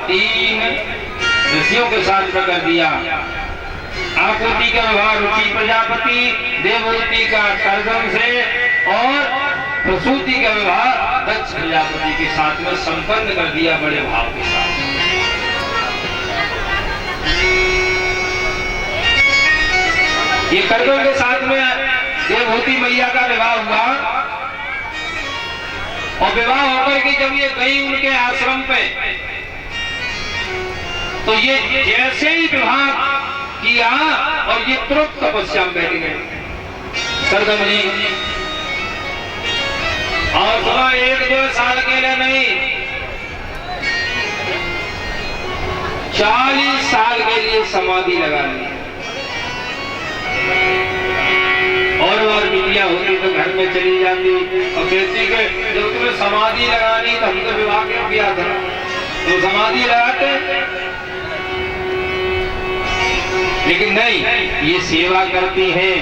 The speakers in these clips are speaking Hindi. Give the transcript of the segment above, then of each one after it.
3 ऋषियों के साथ कर दिया। आकृति का विवाह रुचि प्रजापति, देवहूति का कर्दम से और प्रसूति का विवाह दक्ष प्रजापति के साथ में संपन्न कर दिया बड़े भाव के साथ। ये कर्दम के साथ में देवहूति मैया का विवाह हुआ और विवाह होकर के जब ये गई उनके आश्रम पे तो ये जैसे ही विवाह किया और ये तुरंत तपस्या में बैठ गए कर्दम जी। और सुना 1-2 साल के लिए नहीं, 40 साल के लिए समाधि लगा ली। और बिटिया होती तो घर में चली जाती और कहती कि जब तुम्हें समाधि लगानी तो हम तो विवाह क्यों किया था, तो समाधि लगाते। लेकिन नहीं, ये सेवा करती हैं,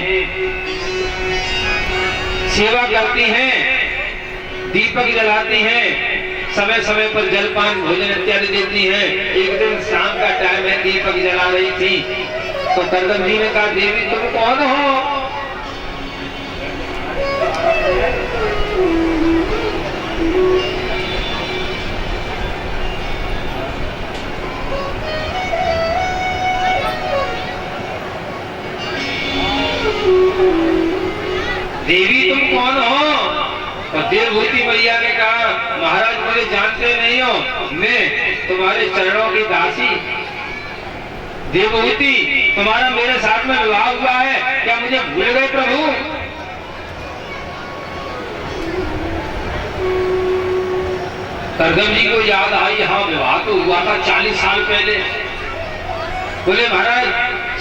सेवा करती हैं, दीपक जलाती हैं, समय समय पर जलपान भोजन इत्यादि देती हैं। एक दिन शाम का टाइम है, दीपक जला रही थी तो कर्दम जी ने कहा, देवी तुम कौन हो? देवी तुम कौन हो? और देवहूति मैया ने कहा, महाराज मुझे जानते नहीं हो, मैं तुम्हारे चरणों की दासी देवहूति, तुम्हारा मेरे साथ में विवाह हुआ है, क्या मुझे भूल गए प्रभु? कर्दम जी को याद आई, हाँ विवाह तो हुआ था 40 साल पहले। बोले महाराज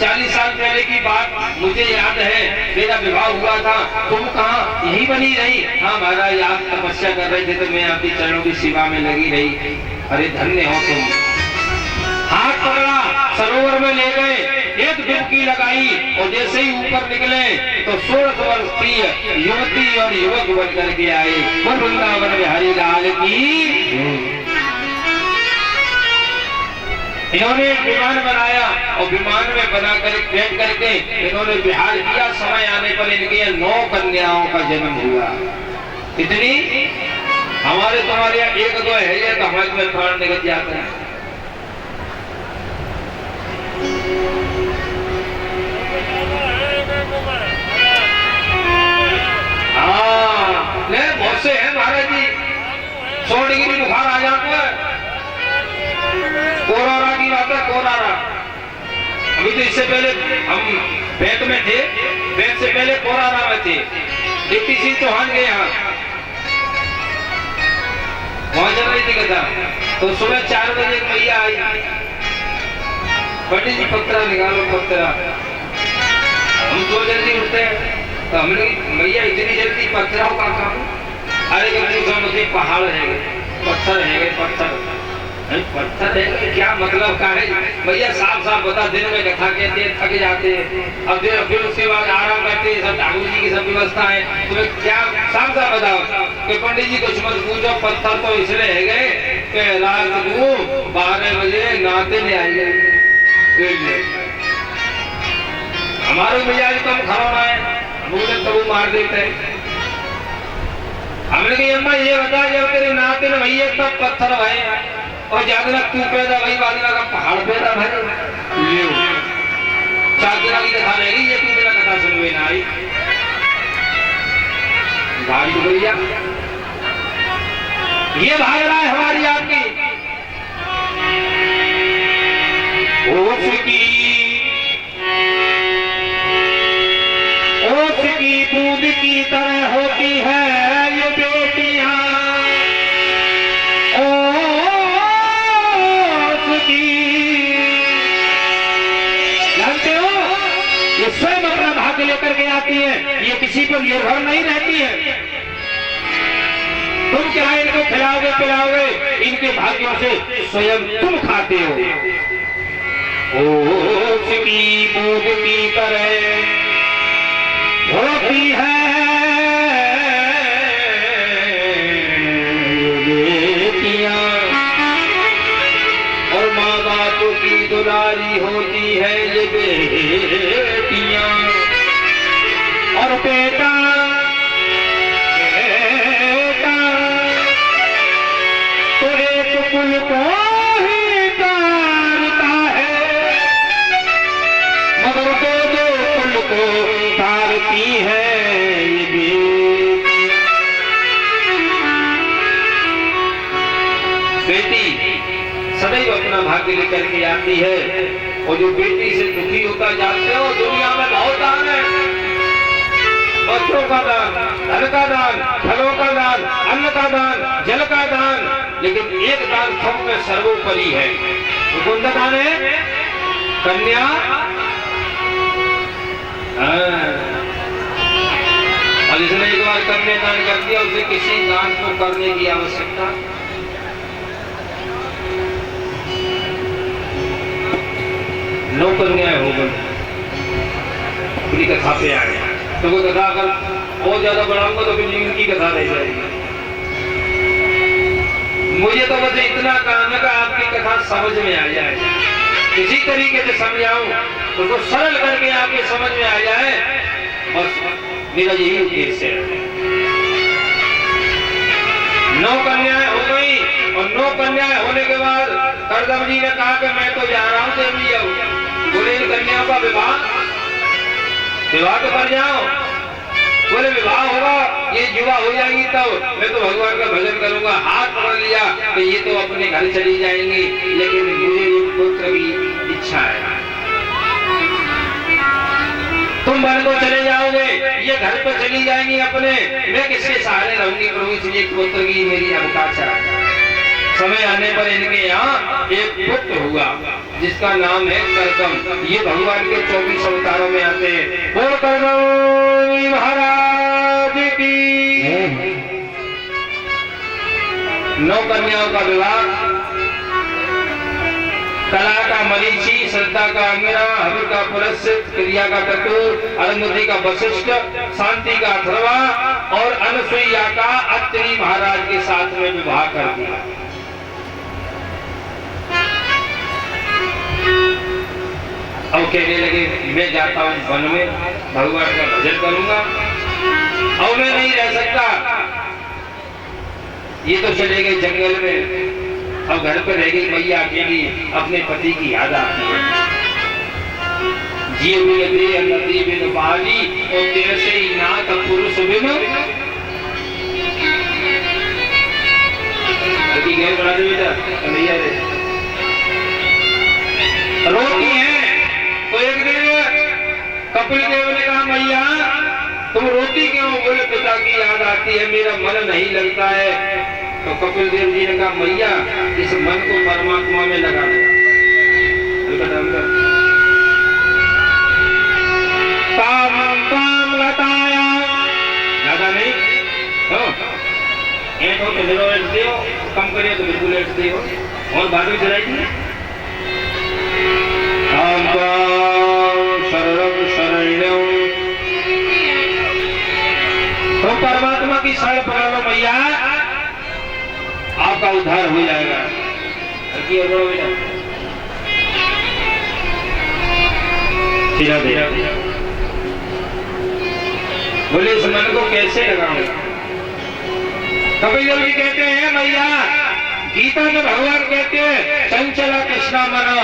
40 साल पहले की बात मुझे याद है, मेरा विवाह हुआ था, तुम कहाँ? यही बनी रही? हाँ महाराज आप तपस्या कर रहे थे तो मैं आपके चरणों की सेवा में लगी रही। अरे धन्य हो तुम। हाथ पकड़ा, सरोवर में ले गए, एक डुबकी लगाई और जैसे ही ऊपर निकले तो 16 वर्षीय युवती और युवक बन करके आए। वृंदावन बिहारी लाल की। इन्होंने एक विमान बनाया और विमान में बना कर बैठ करके इन्होंने विहार किया। समय आने पर इनके 9 कन्याओं का जन्म हुआ। इतनी हमारे तुम्हारे यहाँ 1-2 है तो हमारे में प्राण निकल जाते हैं। हाँ बहुत से है महाराज जी, 100 डिग्री बुखार आ जाता है। कोरारा की बात है, कोरारा। अभी तो इससे पहले हम बैत में थे, बैत से पहले कोरारा में थे, डिप्टी सिंह चौहान के यहाँ वहां चल रही थी कथा। तो सुबह 4 बजे एक मैया आई, पंडित जी पत्रा निकालो पत्रा। हम तो जल्दी उठते हैं तो हमने मैया इतनी जल्दी पत्थरों का काम? अरे मुझे पहाड़ है, पत्थर है, पत्थर पत्थर है, क्या मतलब का है भैया? साफ बता। दिन में कथा कहते हैं, थक जाते हैं, अब फिर उसके बाद आराम करते हैं, सब ठाकुर जी की सब व्यवस्था है, तुम्हें क्या साफ बताओ कि पंडित जी कुछ मत पूछो, पत्थर तो इसलिए है गए कि रात को 12 बजे नाते ले आएंगे। हमारे मिजाज कम खराब है, मुझे तबू मार देते हैं। हमने कही अम्मा ये बता, जब तेरे नाते में भैया तब पत्थर भाई और ज्यादा तू पैदा वही बादला का पहाड़ पैदा भाई। 4 दिन की कथा रहेगी, ये तू मेरा कथा सुनवे ना आई भाई भैया। ये भाग रहा है हमारी आपकी ओस की बूंद की तरह होती है ये बेटियां। जानते हो ये स्वयं अपना भाग्य लेकर के आती है, ये किसी पर निर्भर नहीं रहती है। तुम क्या इनको खिलाओगे पिलाओगे, इनके भाग्यों से स्वयं तुम खाते हो। ओस की बूंद की तरह होती है बेटियां। और माँ बाप की दुलारी होती है ये बेटियां, और बेटा तो एक कुल को ही तारता है, मगर दो दो कुल को तारती है ये बेटी। सदैव अपना भाग्य लेकर के आती है, और जो बेटी से दुखी होता जाते हो, दुनिया में बहुत दान है, बच्चों का दान, धन का दान, फलों का दान, अन्न का दान, जल का दान, लेकिन एक दान सब में सर्वोपरि है। तो कौन सा दान है? कन्या। और जिसने एक बार कन्या दान कर दिया, उसे किसी दान को करने की आवश्यकता। नौ कन्याएं हो गई, पूरी कथा पे आ गया। तो वो कथा अगर बहुत ज्यादा बढ़ाऊंगा तो फिर इनकी कथा रह जाएगी। मुझे तो बस इतना काम है कि आपकी कथा समझ में आ जाए, किसी तरीके से समझाऊं तो उसको सरल करके आपके समझ में आ जाए, और मेरा यही उद्देश्य है। 9 कन्याएं हो गई, और 9 कन्याएं होने के बाद करदम जी ने कहा कि मैं तो जा रहा हूं देवी जाऊं। बोले इन कन्याओं का विवाह तो कर जाओ। बोले विवाह होगा, ये युवा हो जाएंगी तब मैं तो भगवान का भजन करूंगा। हाथ पकड़ लिया कि ये तो अपने घर चली जाएंगी, लेकिन मुझे एक पुत्र की इच्छा है। तुम वन को चले जाओगे, ये घर पर चली जाएंगी अपने, मैं किसके सहारे रहूंगी प्रभु, इसलिए एक पुत्र की मेरी अवकाशा। समय आने पर इनके यहाँ एक पुत्र हुआ जिसका नाम है करदम। ये भगवान के 24 अवतारों में आते हैं। बोल करदम महाराज की। 9 कन्याओं का विवाह, कला का मरीचि, श्रद्धा का अंगिरा, हवि का पुलस्त्य, क्रिया का कटुर, अरुंधति का वशिष्ठ, शांति का अथर्वा और अनसुईया का अत्रि महाराज के साथ में विवाह कर दिया। अब कहने लगे मैं जाता हूं वन में, भगवान का भजन करूंगा, अब मैं नहीं रह सकता। ये तो चले गए जंगल में, अब घर पर रह गई मैया अकेली, अपने पति की याद आती है। जिए बिन दे नदी बिन बाजी, और तेरे से ही नाथ पुरुष बिन गैर बना दे बेटा कन्हैया रे। रोटी है तो एक दिन कपिल देव ने कहा मैया तुम रोटी क्यों? बोले पिता की याद आती है, मेरा मन नहीं लगता है। तो कपिल देव जी ने कहा मैया इस मन को परमात्मा में लगा दो। काम बताया ज्यादा नहीं हो तो जीरो एड्स दे, कम करिए तो बिल्कुल एड्स दे, और बाद में चलाइए। तो परमात्मा की शरण पकड़ लो मैया, आपका उद्धार हो जाएगा। बोले इस मन को कैसे लगाऊं? कपिल देव जी कहते हैं मैया गीता में भगवान कहते हैं चंचला कृष्णा मना,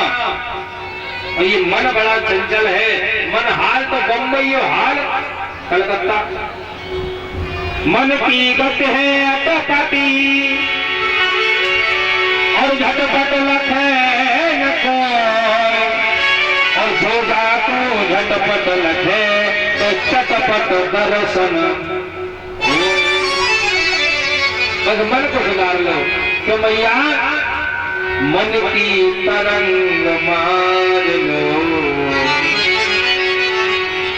और ये मन बड़ा चंचल है। मन हाल तो बम्बई हो, हाल कलकत्ता। मन की गति है अटपटी, और झटपट लखे और जोगा तो झटपट लखे तो चटपट दर्शन। बस मन को सुधार लो तो मैया मन की तरंग मार लो।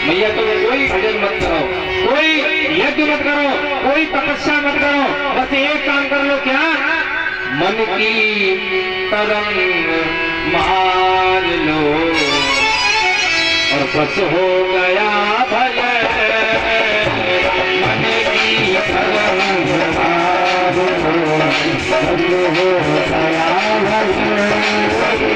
मैया तुम कोई भजन मत करो, कोई यज्ञ मत करो, कोई तपस्या मत करो, बस एक काम कर लो क्या? मन की तरंग मार लो और बस हो गया भजन। मन की तरंग मार लो, बस हो गया भजन।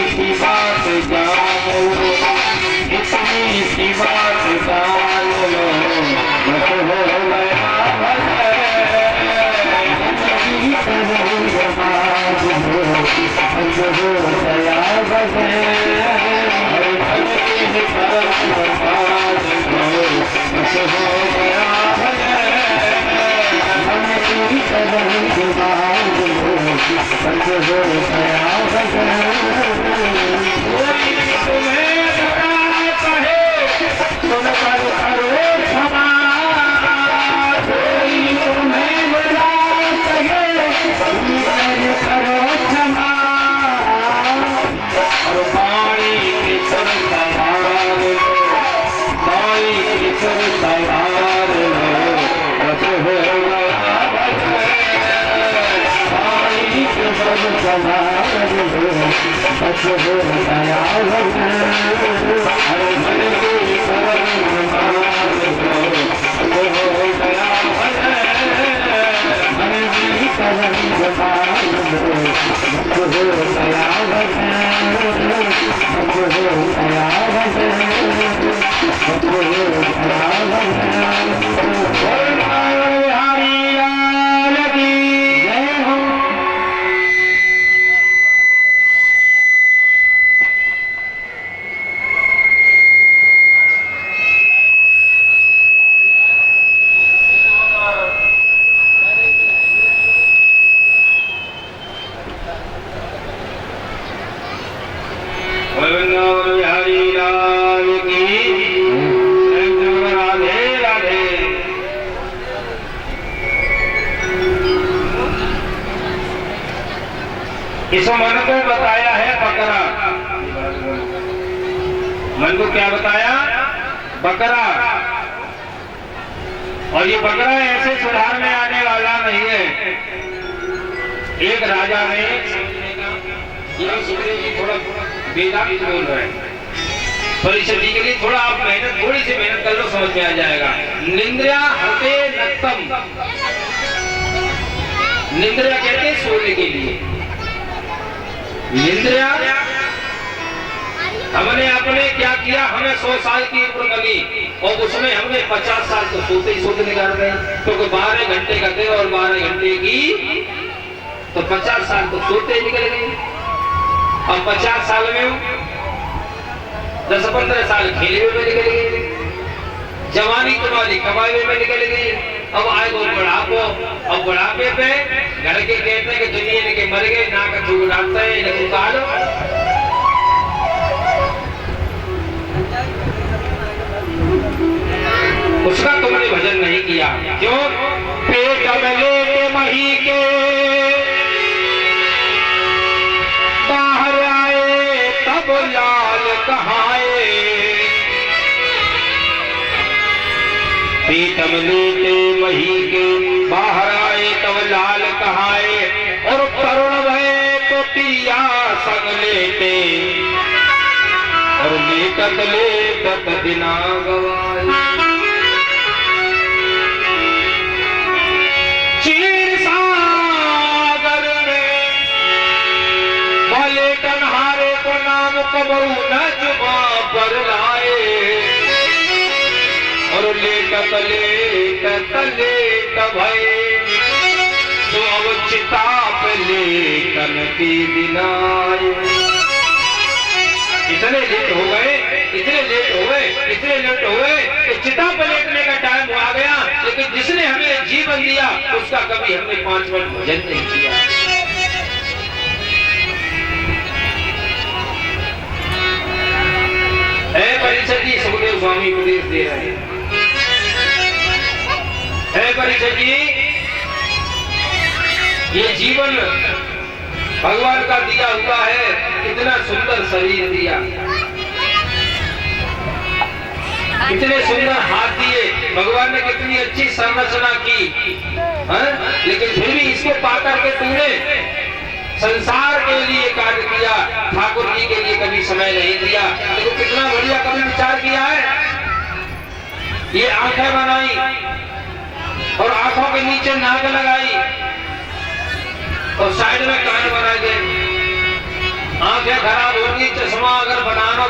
सी बात जानो, इतनी सी बात जान लो, बस हो गया इस मन को बताया है बकरा। मन को क्या बताया? बकरा। और ये बकरा ऐसे सुधार में आने वाला नहीं है। एक राजा ने थोड़ा वेदांत बोल रहे हैं, परिषदी के लिए थोड़ा आप मेहनत, थोड़ी सी मेहनत कर लो, समझ में आ जाएगा। निंद्रा हते नक्तम, निंद्रा कहते हैं सोने के लिए। निंद्रा हमने अपने क्या किया, हमें 100 साल की उम्र मिली और उसमें हमने 50 साल तो सोते ही सोते निकाल गए, क्योंकि 12 घंटे का थे और 12 घंटे की तो 50 साल तो सोते ही निकल गए। अब 50 साल में 10-15 साल खेले हुए में निकल गए, जवानी तुम्हारी कमाई में निकल गई। अब आए वो बुढ़ापो, अब बुढ़ापे पे घर के कहते हैं कि दुनिया के मर गए, ना का चूक डालते हैं, इन्हें उतारो। उसका तुमने भजन नहीं किया, क्यों? पेट में के मही के बाहर आए तब लाल कहाए, पेट में लेते मही के बाहर आए तब लाल कहाए, और तरुण भय तो पिया संग लेते, और लेटत दिना गवाए। क्षीर सागर में भले कन्हारे को नाम कबरू न जुबां पर लाए, और लेटत भय तो अब चिता पे लेटन की दिनाए। इतने लेट हो गए, इतने लेट हो गए, इतने लेट हो गए कि चिता पे लेटने का टाइम आ गया, लेकिन जिसने हमें जीवन दिया उसका कभी हमने 5 मिनट भजन नहीं किया। परिषद जी सुखदेव स्वामी उपदेश दे रहे हैं। परिषद जी, ये जीवन भगवान का दिया हुआ है, कितना सुंदर शरीर दिया, इतने सुंदर हाथ दिए, भगवान ने कितनी अच्छी संरचना की, लेकिन फिर भी इसको पाकर के तुमने संसार के लिए कार्य किया, ठाकुर जी के लिए कभी समय नहीं दिया। देखो कितना बढ़िया कभी विचार किया है। ये आंखें बनाई और आंखों के नीचे नाक लगाई और साइड में कान बना दे, आंखें खराब होगी, चश्मा अगर बनवाओ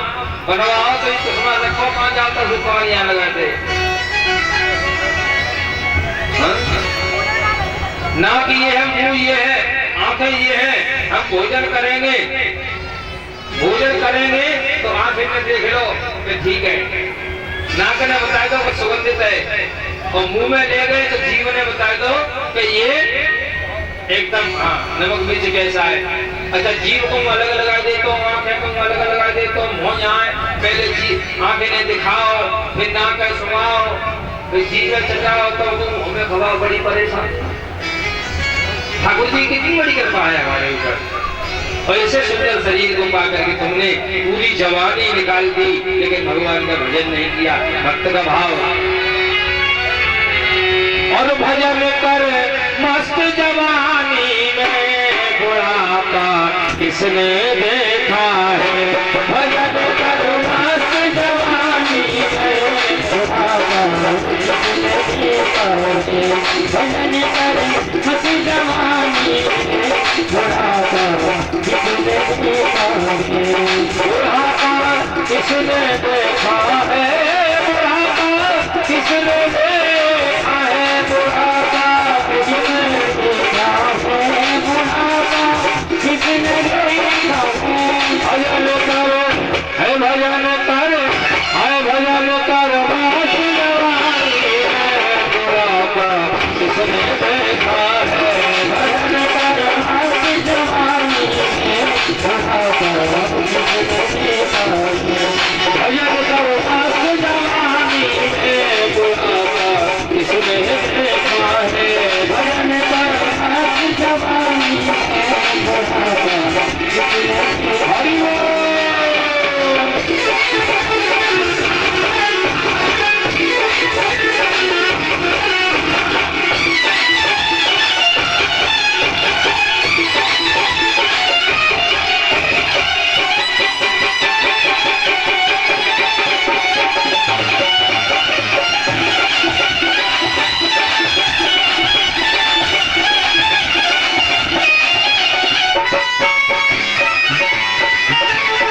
तो ये चश्मा रखो, कहाँ जाता सुपारियां लगाते। नाक ये है, मुंह ये है, आंखें ये है। हम भोजन करेंगे तो आंखें में देख लो कि ठीक है, नाक ने बता दो कि सुगंधित है, और मुंह में ले गए तो जीव ने बता दो कि ये एकदम नमक मिर्च कैसा है। अच्छा, जीव को अलग लगा दे तो, आंखें को अलग लगा दे तो, मुंह जाए पहले जीव आंखें ने दिखाओ, फिर नाक सुनाओ, फिर जीव में चलाओ, तो तुम हमें खबा बड़ी परेशानी। ठाकुर जी कितनी बड़ी कृपा है हमारे ऊपर, और ऐसे सुंदर शरीर को पा करके तुमने पूरी जवानी निकाल दी, लेकिन भगवान का भजन नहीं किया। भक्त का भाव, और भजन कर मस्त जवानी में बुढ़ापा किसने देखा है। भजन कर मस्त जवानी में बुढ़ापा किसने देखा है। भजन कर मस्त जवानी में बुढ़ापा किसने देखा है। बुढ़ापा किसने देखा है। बुढ़ापा किसने देखा है। बुढ़ापा किसने देखा है। बुढ़ापा किसने देखा है। भजन करो है, भजन कर है, भजन कर मस्त जवानी है बुढ़ापा किसने देखा है। भजन कर मस्त जवानी है बुढ़ापा किसने देखा है। भजन करो मस्त जवानी है बुढ़ापा किसने देखा है। भजन कर मस्त जवानी है बुढ़ापा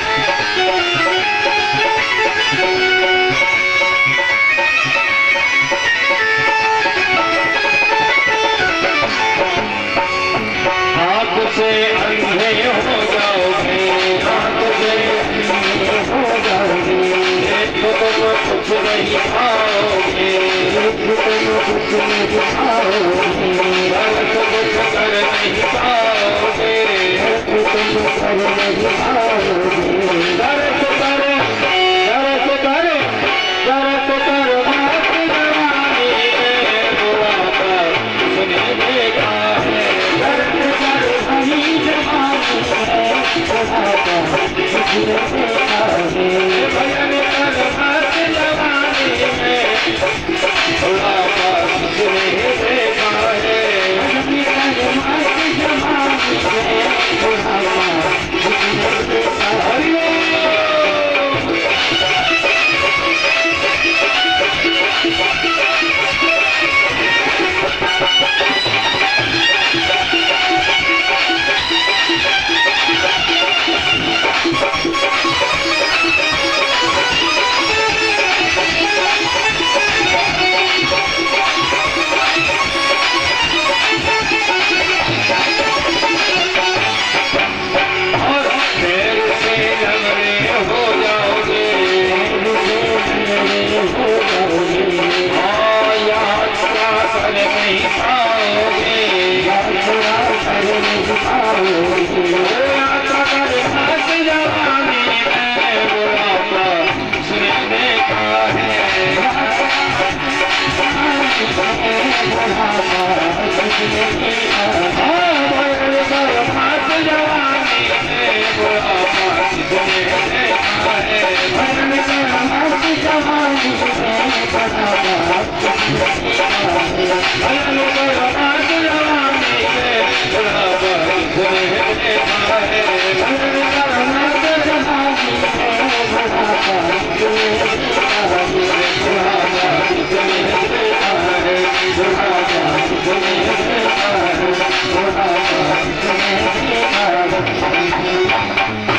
किसने देखा है। Thank you.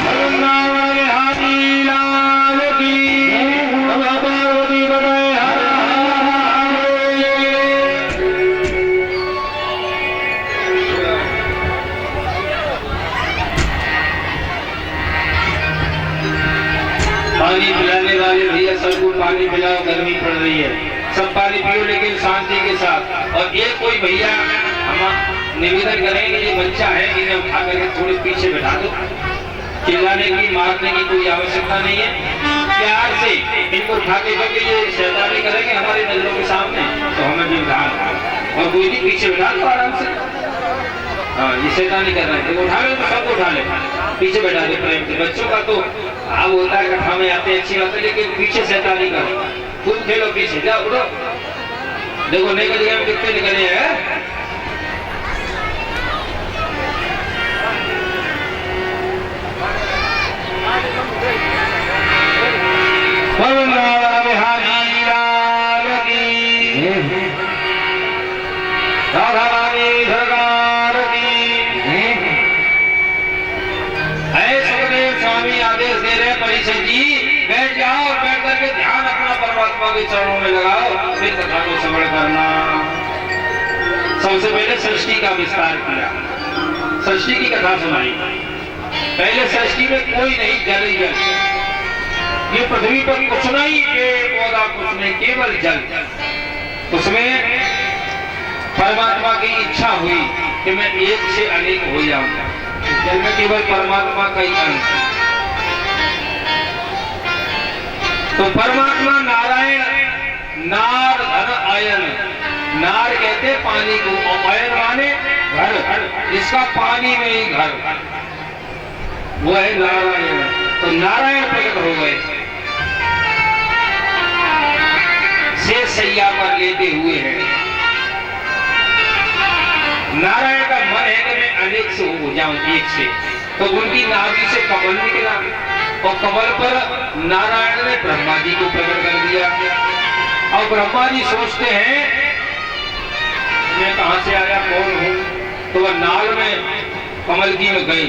पानी पिलाने वाले भैया सबको पानी पिलाओ, गर्मी पड़ रही है, सब पानी पियो लेकिन शांति के साथ। और एक कोई भैया हम निवेदन करेंगे, ये बच्चा है इन्हें उठा करके थोड़े पीछे बैठा दो, चिल्लाने की मारने की कोई आवश्यकता नहीं है, प्यार से इनको उठा के, क्योंकि ये शैतानी करेंगे हमारी नजरों के सामने तो हमें भी ध्यान, और कोई भी पीछे बैठा दो आराम से। हाँ, ये शैतानी कर रहे हैं, उठा ले तो सबको उठा ले, पीछे बैठा दे प्रेम से। बच्चों का तो अब होता है कथा में आते अच्छी बात है, लेकिन पीछे शैतानी करो, खूब खेलो पीछे, जाओ उठो। देखो नई जगह में कितने निकले हैं। राधा रानी सरकार की। सुखदेव स्वामी आदेश दे रहे परिषद जी, बैठ जाओ और बैठ करके ध्यान अपना परमात्मा के चरणों में लगाओ, फिर कथा को श्रवण करना। सबसे पहले सृष्टि का विस्तार किया, सृष्टि की कथा सुनाई। पहले सृष्टि में कोई नहीं, जल ही जल, ये पृथ्वी पर कुछ नहीं, पेड़ पौधा कुछ नहीं, केवल जल। उसमें परमात्मा की इच्छा हुई कि मैं एक से अनेक हो जाऊंगा, जल में केवल परमात्मा का ही अंश। तो परमात्मा नारायण, नार धन आयन, नार कहते पानी को, और आयन माने घर, जिसका पानी में ही घर, वो है नारायण। तो नारायण प्रकट हो गए, से सैया पर लेते हुए हैं। नारायण का मन है कि मैं अनेक से हो जाऊं, एक से। तो उनकी नाभि से कमल निकला, और कमल पर नारायण ने ब्रह्मा जी को प्रकट कर दिया। और ब्रह्मा जी सोचते हैं मैं कहां से आया, कौन हूं। तो वह नाल में कमल जी में गए,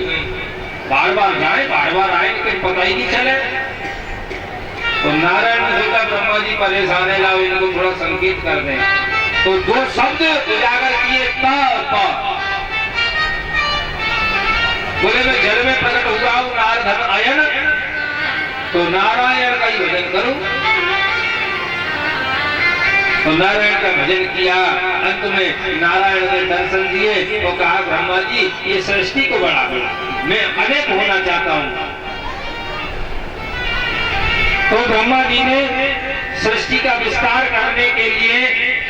बार बार जाए बार बार आए, लेकिन पता ही नहीं चले। तो नारायण ने सोचा ब्रह्मा जी परेशान है, लाओ इनको थोड़ा संकेत कर दें। तो दो शब्द उजागर किए, ता बोले मैं जल में प्रकट हुआ हूं, नार धन आयन, तो नारायण का ही भजन करूं। तो नारायण का भजन किया, अंत में नारायण ने दर्शन दिए और कहा ब्रह्मा जी ये सृष्टि को बढ़ा दो, मैं अनेक होना चाहता हूं। तो ब्रह्मा जी ने सृष्टि का विस्तार करने के लिए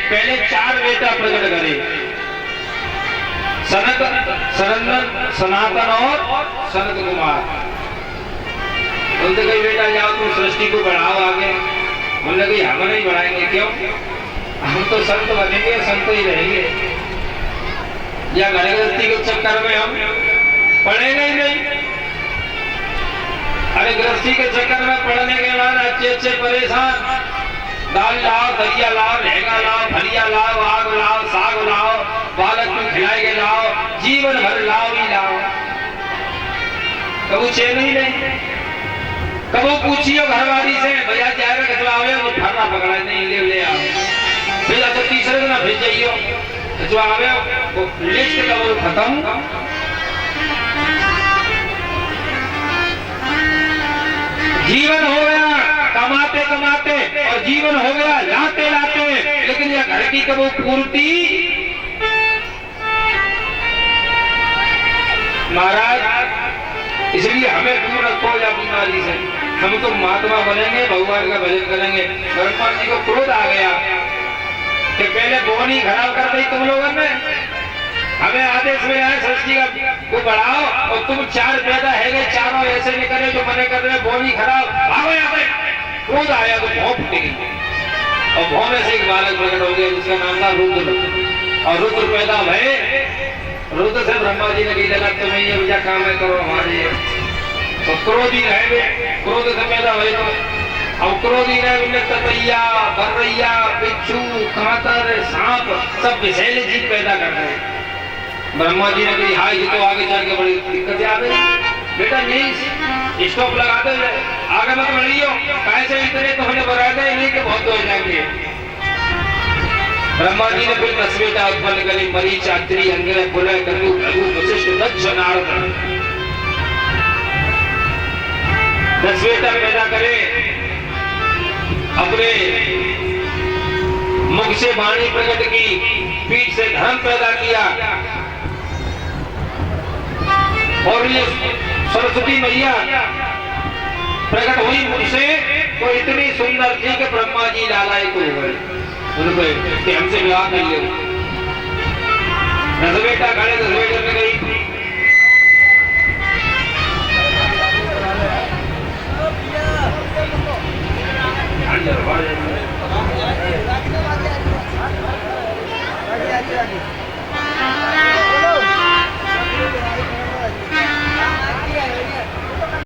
पहले 4 बेटा प्रकट करे, सनंदन, सनातन और सनत कुमार। उनसे कही बेटा जाओ तुम सृष्टि को बढ़ाओ आगे। बोले कि हम नहीं बढ़ाएंगे, क्यों, हम तो संत बनेंगे, संत ही रहेंगे, या घर गृहस्थी के चक्कर में हम पढ़ेंगे ही नहीं। अरे गृहस्थी के चक्कर में पढ़ने के बाद अच्छे परेशान, दाल लाओ, दलिया लाओ, लहंगा लाओ, फलिया लाओ, आग लाओ, साग लाओ, बालक को खिलाएंगे लाओ, जीवन भर लाओ ही लाओ, कबू चैन ही नहीं। कबू पूछियो घरवाली से भैया जाएगा खिचवावे, वो फरना पकड़ा नहीं, ले आओ। फिर अच्छा तीसरे दिन भेज जाइयो खिचवावे, वो लिस्ट कबू खत्म। जीवन हो गया कमाते कमाते, और जीवन हो गया लाते लाते, लेकिन यह घर की कबू पूर्ति। महाराज इसलिए हमें दूर रखो या बीमारी से, हम तो महात्मा बनेंगे, भगवान का भजन करेंगे। ब्रह्मा जी को क्रोध आ गया कि पहले बोनी खराब कर दी तुम लोगों ने, हमें आदेश में आए सृष्टि को बढ़ाओ, और तुम 4 पैदा है गए, चारों ऐसे निकले जो मने कर रहे बोनी खराब, भागो यहाँ पे। क्रोध आया तो भौं फूट गई, और भौं में से एक बालक प्रकट हो गया जिसका नाम था रुद्र। और रुद्र पैदा भय, रुद्र से ब्रह्मा जी ने कही लगा तुम्हें ये पूजा काम है करो हमारे। तो क्रोधी रहे, क्रोध से पैदा हुए तो अब क्रोधी रहे, उनने ततैया, बर्रैया, बिच्छू, कांतर, सांप, सब विषैले जीव पैदा कर रहे। ब्रह्मा जी ने कही हाँ ये तो आगे चल के बड़ी दिक्कतें आ गई, बेटा नहीं स्टॉप लगा दे, आगे मत बढ़ियो, कैसे इतने तो हमने बढ़ा दे, नहीं तो बहुत हो जाएंगे। ब्रह्मा जी ने फिर 10 बेटा उत्पन्न करे, मरीच, अत्रि, अंगिरस, पुलह, कलु, भृगु, वशिष्ठ, दक्ष, नारद। 10 बेटा पैदा करे, अपने मुख से वाणी प्रकट की, पीठ से धर्म पैदा किया, और ये सरस्वती मैया प्रकट हुई मुझसे तो इतनी सुंदर थी कि ब्रह्मा जी लालायित हो गए, उनको हमसे विवाह कर ले। 10 बेटा खड़े, 10 बेटे में गई। आगे